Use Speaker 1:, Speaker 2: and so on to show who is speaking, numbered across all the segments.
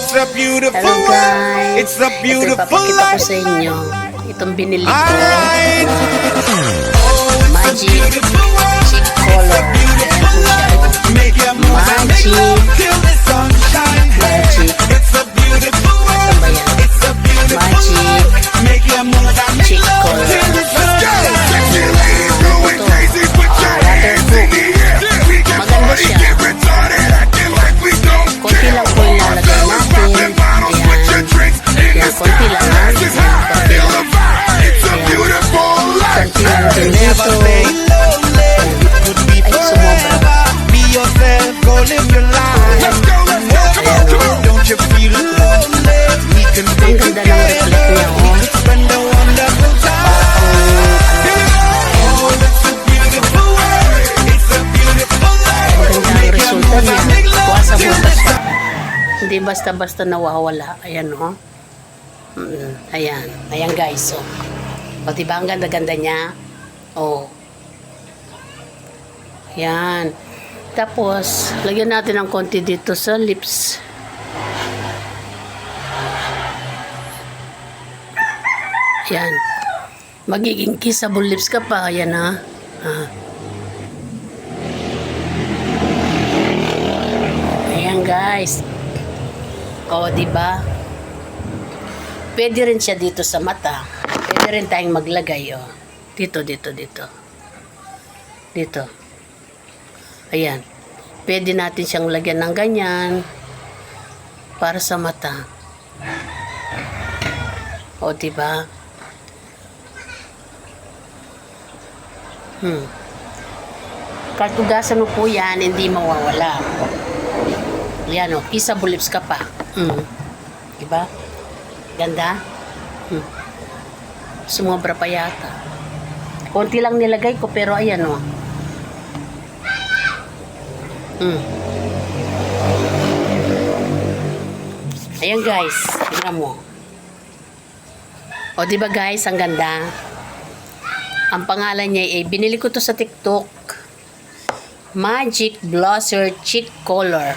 Speaker 1: It's a beautiful
Speaker 2: Hello guys.
Speaker 1: It's a beautiful
Speaker 2: Ito, ipapakita ko
Speaker 1: life.
Speaker 2: sa inyo. Itong binili ko.
Speaker 1: Alright.
Speaker 2: Magic Chick Color. Ayan po siya.
Speaker 1: Make your move and make love till the sun shines.
Speaker 2: Magic.
Speaker 1: It's a beautiful
Speaker 2: Saan ba yan?
Speaker 1: It's a beautiful
Speaker 2: Magic
Speaker 1: Make your move and make
Speaker 2: Chick
Speaker 1: love
Speaker 2: Color.
Speaker 1: till the sun shines.
Speaker 2: Maganda siya. Konti lang po yung lalagay natin. Ayan. Ayan, konti lang ha. Ayan, konti lang. Ayan. Konti lang din dito. Ay, sumobra.
Speaker 1: Be yourself, go live your life. Don't you feel lonely? We can
Speaker 2: Ang
Speaker 1: be
Speaker 2: ganda ng reflect niya, oh.
Speaker 1: spend a wonderful time. Oh, it's a beautiful world. It's a beautiful life.
Speaker 2: Maganda ang resulta niya. Kuwasa butas siya. Hindi basta-basta nawawala. Ayan, oh. Ayan. Ayan, guys. Oh. O, diba ang ganda-ganda niya? Oh. Ayan. Tapos, lagyan natin ng konti dito sa lips. Ayan. Magiging kissable lips ka pa. Ayan, ha. Ayan, guys. O, diba? Pwede rin siya dito sa mata. Pwede rin tayong maglagay, o. Dito, dito, dito. Dito. Ayan. Pwede natin siyang lagyan ng ganyan para sa mata. O, diba? Kahit ugasan mo po yan, hindi mawawala. Ayan, o. Kissable lips ka pa. Diba? Ganda? Sumobra pa yata. Konti lang nilagay ko, pero ayan, o. Ayan, guys. Tingnan mo. O, diba, guys? Ang ganda. Ang pangalan niya ay binili ko to sa TikTok. Magic Blosser Chick Color.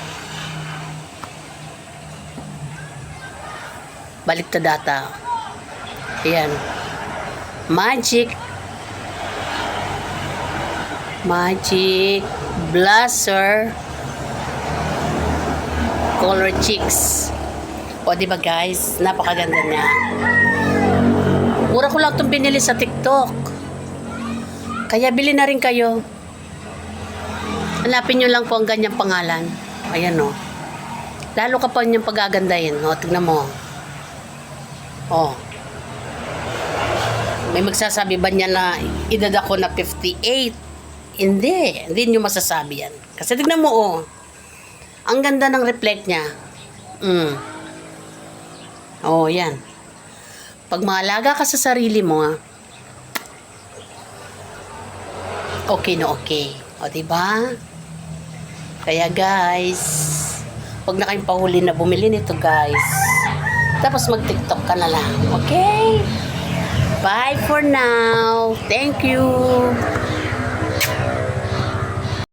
Speaker 2: Balik to data. Ayan. Magic Blosser Color Chicks. O, diba, guys? Napakaganda niya. Mura ko lang itong binili sa TikTok. Kaya bili na rin kayo. Hanapin nyo lang po ang ganyang pangalan. Ayan, o. Lalo ka pa niyang pagagandahin. O, tignan mo. O. May magsasabi ba niya na edad ako na 58? Hindi. Hindi nyo masasabi yan. Kasi tignan mo, o. Ang ganda ng reflect niya. O, yan. Pag maalaga ka sa sarili mo, okay na okay. O, diba? Kaya, guys, huwag na kayong pahuli na bumili nito, guys. Tapos mag-TikTok ka na lang. Okay? Bye for now. Thank you.